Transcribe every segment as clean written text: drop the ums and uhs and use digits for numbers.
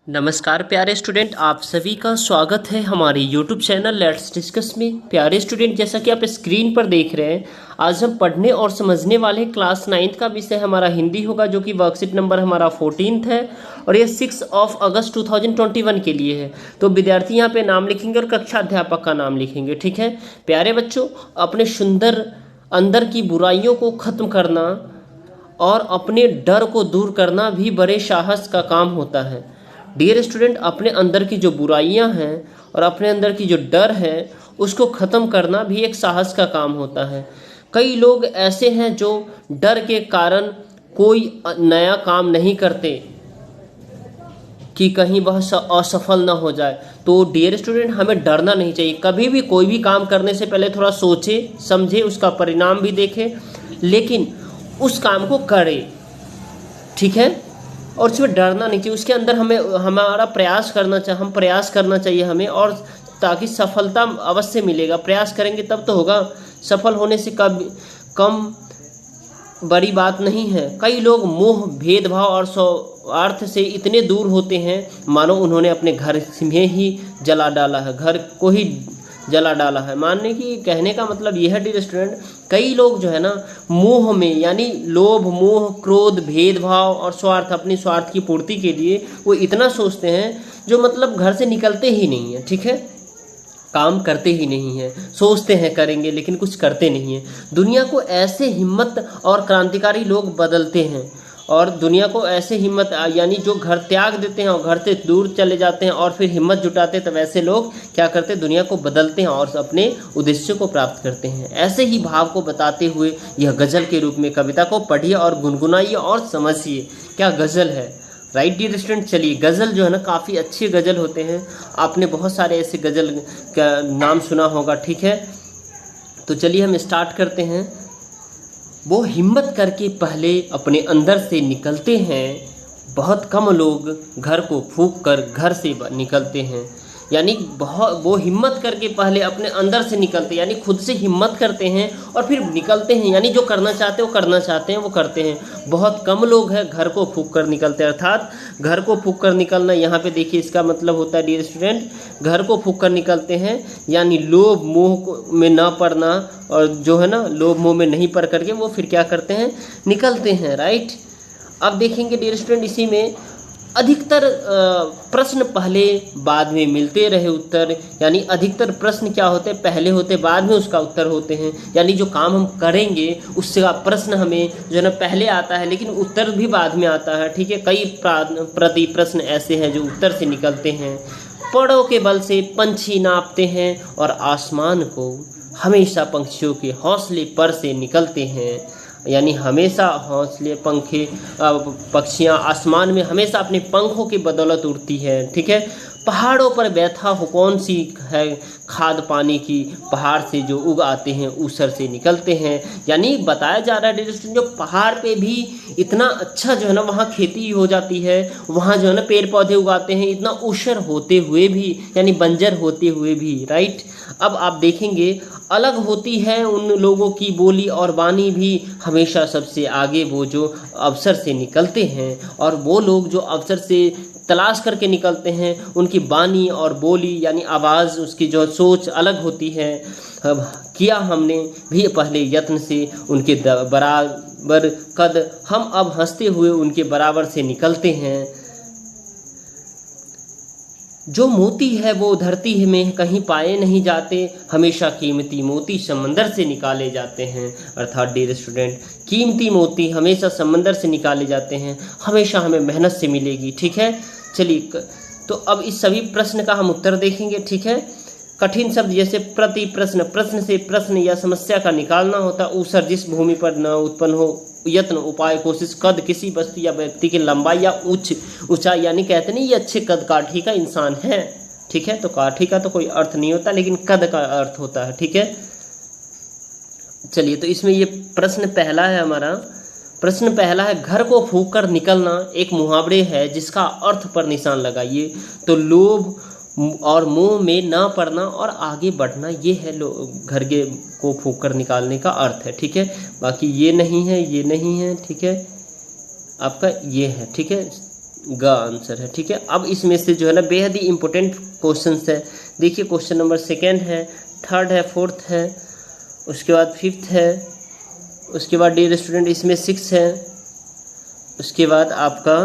नमस्कार प्यारे स्टूडेंट, आप सभी का स्वागत है हमारे YouTube चैनल लेट्स डिस्कस में। प्यारे स्टूडेंट, जैसा कि आप स्क्रीन पर देख रहे हैं, आज हम पढ़ने और समझने वाले क्लास 9th का विषय हमारा हिंदी होगा, जो कि वर्कशीट नंबर हमारा 14 है और ये 6 अगस्त 2021 के लिए है। तो विद्यार्थी यहाँ पे नाम लिखेंगे और कक्षा अध्यापक का नाम लिखेंगे। ठीक है प्यारे बच्चों, अपने सुंदर अंदर की बुराइयों को ख़त्म करना और अपने डर को दूर करना भी बड़े साहस का काम होता है। डियर स्टूडेंट, अपने अंदर की जो बुराइयां हैं और अपने अंदर की जो डर है उसको ख़त्म करना भी एक साहस का काम होता है। कई लोग ऐसे हैं जो डर के कारण कोई नया काम नहीं करते कि कहीं वह असफल ना हो जाए। तो डियर स्टूडेंट, हमें डरना नहीं चाहिए। कभी भी कोई भी काम करने से पहले थोड़ा सोचे समझे, उसका परिणाम भी देखें, लेकिन उस काम को करें। ठीक है, और उसमें डरना नहीं चाहिए। उसके अंदर हमें हमारा प्रयास करना चाहिए, हम प्रयास करना चाहिए हमें, और ताकि सफलता अवश्य मिलेगा। प्रयास करेंगे तब तो होगा, सफल होने से कम बड़ी बात नहीं है। कई लोग मोह, भेदभाव और स्वार्थ से इतने दूर होते हैं मानो उन्होंने अपने घर में ही जला डाला है, घर को ही जला डाला है। मानने की कहने का मतलब यह है डियर स्टूडेंट, कई लोग जो है ना मोह में, यानी लोभ, मोह, क्रोध, भेदभाव और स्वार्थ, अपनी स्वार्थ की पूर्ति के लिए वो इतना सोचते हैं जो मतलब घर से निकलते ही नहीं है। ठीक है, काम करते ही नहीं है, सोचते हैं करेंगे लेकिन कुछ करते नहीं हैं। दुनिया को ऐसे हिम्मत और क्रांतिकारी लोग बदलते हैं, और दुनिया को ऐसे हिम्मत यानी जो घर त्याग देते हैं और घर से दूर चले जाते हैं और फिर हिम्मत जुटाते हैं, तो वैसे लोग क्या करते हैं, दुनिया को बदलते हैं और अपने उद्देश्य को प्राप्त करते हैं। ऐसे ही भाव को बताते हुए यह गज़ल के रूप में कविता को पढ़िए और गुनगुनाइए और समझिए। क्या गज़ल है, राइट डियर स्टूडेंट। चलिए, गज़ल जो है ना काफ़ी अच्छे गज़ल होते हैं, आपने बहुत सारे ऐसे गज़ल का नाम सुना होगा। ठीक है, तो चलिए हम स्टार्ट करते हैं। वो हिम्मत करके पहले अपने अंदर से निकलते हैं, बहुत कम लोग घर को फूंक कर घर से निकलते हैं। यानी वो हिम्मत करके पहले अपने अंदर से निकलते हैं, यानी खुद से हिम्मत करते हैं और फिर निकलते हैं, यानी जो करना चाहते हैं वो करना चाहते हैं वो करते हैं। बहुत कम लोग हैं घर को फूंक कर निकलते हैं। अर्थात घर को फूंक कर निकलना, यहाँ पे देखिए इसका मतलब होता है डियर स्टूडेंट, घर को फूंक कर निकलते हैं यानी लोभ मोह में ना पड़ना, और जो है ना लोभ मोह में नहीं पड़ करके वो फिर क्या करते हैं, निकलते हैं। राइट, अब देखेंगे डियर स्टूडेंट, इसी में अधिकतर प्रश्न पहले बाद में मिलते रहे उत्तर, यानी अधिकतर प्रश्न क्या होते हैं, पहले होते बाद में उसका उत्तर होते हैं। यानी जो काम हम करेंगे उससे प्रश्न हमें जो है ना पहले आता है, लेकिन उत्तर भी बाद में आता है। ठीक है, कई प्रति प्रश्न ऐसे हैं जो उत्तर से निकलते हैं। पड़ों के बल से पंछी नापते हैं और आसमान को हमेशा पंछियों के हौसले पर से निकलते हैं। यानी हमेशा हौसले, पंखे, पक्षियाँ आसमान में हमेशा अपने पंखों की बदौलत उड़ती है। ठीक है, पहाड़ों पर व्यथा हो कौन सी है खाद पानी की, पहाड़ से जो उग आते हैं ऊसर से निकलते हैं। यानी बताया जा रहा है जो पहाड़ पे भी इतना अच्छा जो है ना वहाँ खेती हो जाती है, वहाँ जो है ना पेड़ पौधे उगाते हैं, इतना ऊसर होते हुए भी, यानी बंजर होते हुए भी। राइट, अब आप देखेंगे अलग होती है उन लोगों की बोली और वाणी भी, हमेशा सबसे आगे वो जो अवसर से निकलते हैं, और वो लोग जो अवसर से तलाश करके निकलते हैं उनकी वाणी और बोली यानी आवाज़, उसकी जो सोच अलग होती है। किया हमने भी पहले यत्न से उनके बराबर कद, हम अब हंसते हुए उनके बराबर से निकलते हैं। जो मोती है वो धरती में कहीं पाए नहीं जाते, हमेशा कीमती मोती समंदर से निकाले जाते हैं। अर्थात डियर स्टूडेंट, कीमती मोती हमेशा समंदर से निकाले जाते हैं, हमेशा हमें मेहनत से मिलेगी। ठीक है, चलिए तो अब इस सभी प्रश्न का हम उत्तर देखेंगे। ठीक है, कठिन शब्द जैसे प्रति प्रश्न, प्रश्न से प्रश्न या समस्या का निकालना होता। ऊसर, जिस भूमि पर न उत्पन्न हो। यत्न, उपाय, कोशिश। कद, किसी वस्तु या व्यक्ति की लंबाई या ऊंचाई, यानी कहते नहीं ये अच्छे कद काठी का इंसान है। ठीक है, तो काठी का तो कोई अर्थ नहीं होता, लेकिन कद का अर्थ होता है। ठीक है, चलिए तो इसमें ये प्रश्न पहला है हमारा। प्रश्न पहला है, घर को फूंक कर निकलना एक मुहावरे है जिसका अर्थ पर निशान लगाइए। तो लोभ और मुंह में ना पड़ना और आगे बढ़ना, ये है घर के को फूंक कर निकालने का अर्थ है। ठीक है, बाकी ये नहीं है, ये नहीं है। ठीक है, आपका ये है। ठीक है, ग आंसर है। ठीक है, अब इसमें से जो है ना बेहद ही इंपॉर्टेंट क्वेश्चन है। देखिए क्वेश्चन नंबर 2 है, 3rd है, 4th है, उसके बाद 5th है, उसके बाद डियर स्टूडेंट इसमें 6 है, उसके बाद आपका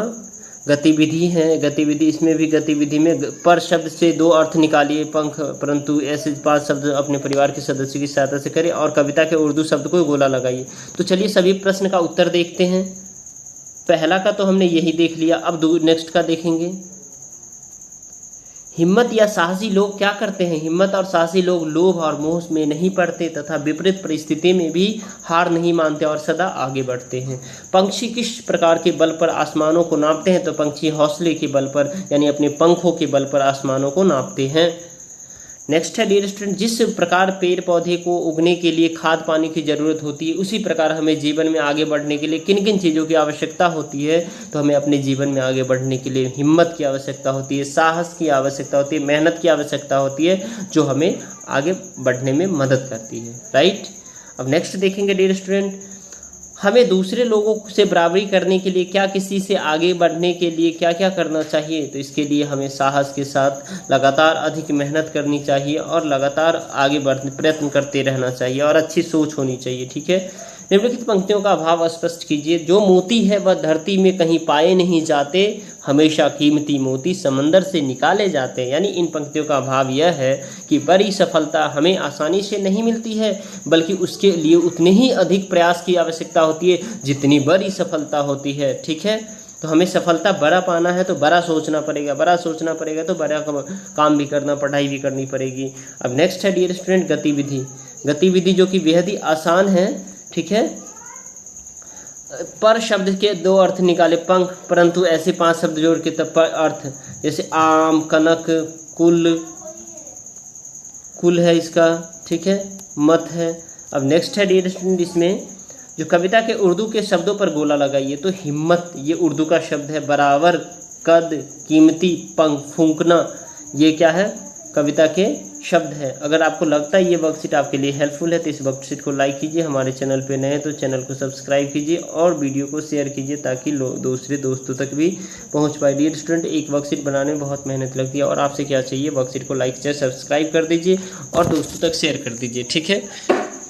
गतिविधि है। गतिविधि, इसमें भी गतिविधि में पर शब्द से 2 अर्थ निकालिए, पंख परंतु ऐसे 5 शब्द अपने परिवार के सदस्यों की सहायता से करें और कविता के उर्दू शब्द को गोला लगाइए। तो चलिए सभी प्रश्न का उत्तर देखते हैं। पहला का तो हमने यही देख लिया, अब नेक्स्ट का देखेंगे। हिम्मत या साहसी लोग क्या करते हैं? हिम्मत और साहसी लोग लोभ और मोह में नहीं पड़ते तथा विपरीत परिस्थिति में भी हार नहीं मानते और सदा आगे बढ़ते हैं। पंछी किस प्रकार के बल पर आसमानों को नापते हैं? तो पंछी हौसले के बल पर यानी अपने पंखों के बल पर आसमानों को नापते हैं। नेक्स्ट है डियर स्टूडेंट, जिस प्रकार पेड़ पौधे को उगने के लिए खाद पानी की जरूरत होती है, उसी प्रकार हमें जीवन में आगे बढ़ने के लिए किन किन चीज़ों की आवश्यकता होती है? तो हमें अपने जीवन में आगे बढ़ने के लिए हिम्मत की आवश्यकता होती है, साहस की आवश्यकता होती है, मेहनत की आवश्यकता होती है, जो हमें आगे बढ़ने में मदद करती है। राइट, अब नेक्स्ट देखेंगे डियर स्टूडेंट, हमें दूसरे लोगों से बराबरी करने के लिए क्या, किसी से आगे बढ़ने के लिए क्या क्या करना चाहिए? तो इसके लिए हमें साहस के साथ लगातार अधिक मेहनत करनी चाहिए और लगातार आगे बढ़ने प्रयत्न करते रहना चाहिए और अच्छी सोच होनी चाहिए। ठीक है, निम्नलिखित पंक्तियों का भाव स्पष्ट कीजिए। जो मोती है वह धरती में कहीं पाए नहीं जाते, हमेशा कीमती मोती समंदर से निकाले जाते हैं। यानी इन पंक्तियों का भाव यह है कि बड़ी सफलता हमें आसानी से नहीं मिलती है, बल्कि उसके लिए उतने ही अधिक प्रयास की आवश्यकता होती है जितनी बड़ी सफलता होती है। ठीक है, तो हमें सफलता बड़ा पाना है तो बड़ा सोचना पड़ेगा, बड़ा सोचना पड़ेगा तो बड़ा काम भी करना, पढ़ाई भी करनी पड़ेगी। अब नेक्स्ट है डियर स्टूडेंट गतिविधि। गतिविधि जो कि बेहद ही आसान है। ठीक है, पर शब्द के 2 अर्थ निकाले, पंख परंतु ऐसे 5 शब्द जोड़ के तब पर अर्थ, जैसे आम, कनक, कुल, कुल है इसका। ठीक है, मत है। अब नेक्स्ट है डियर स्टूडेंट, इसमें जो कविता के उर्दू के शब्दों पर गोला लगाइए। तो हिम्मत ये उर्दू का शब्द है, बराबर, कद, कीमती, पंख, फूंकना, ये क्या है? कविता के शब्द है। अगर आपको लगता है ये वर्कशीट आपके लिए हेल्पफुल है तो इस वर्कशीट को लाइक कीजिए, हमारे चैनल पे नए हैं तो चैनल को सब्सक्राइब कीजिए और वीडियो को शेयर कीजिए ताकि दूसरे दोस्तों तक भी पहुंच पाए। डियर स्टूडेंट, एक वर्कशीट बनाने में बहुत मेहनत लगती है और आपसे क्या चाहिए, वर्कशीट को लाइक से सब्सक्राइब कर दीजिए और दोस्तों तक शेयर कर दीजिए। ठीक है,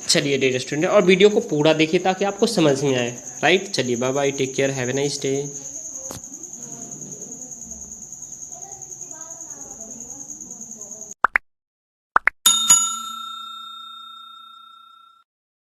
चलिए डियर स्टूडेंट, और वीडियो को पूरा देखिए ताकि आपको समझ में आए। राइट, चलिए bye bye, take care, have a nice day.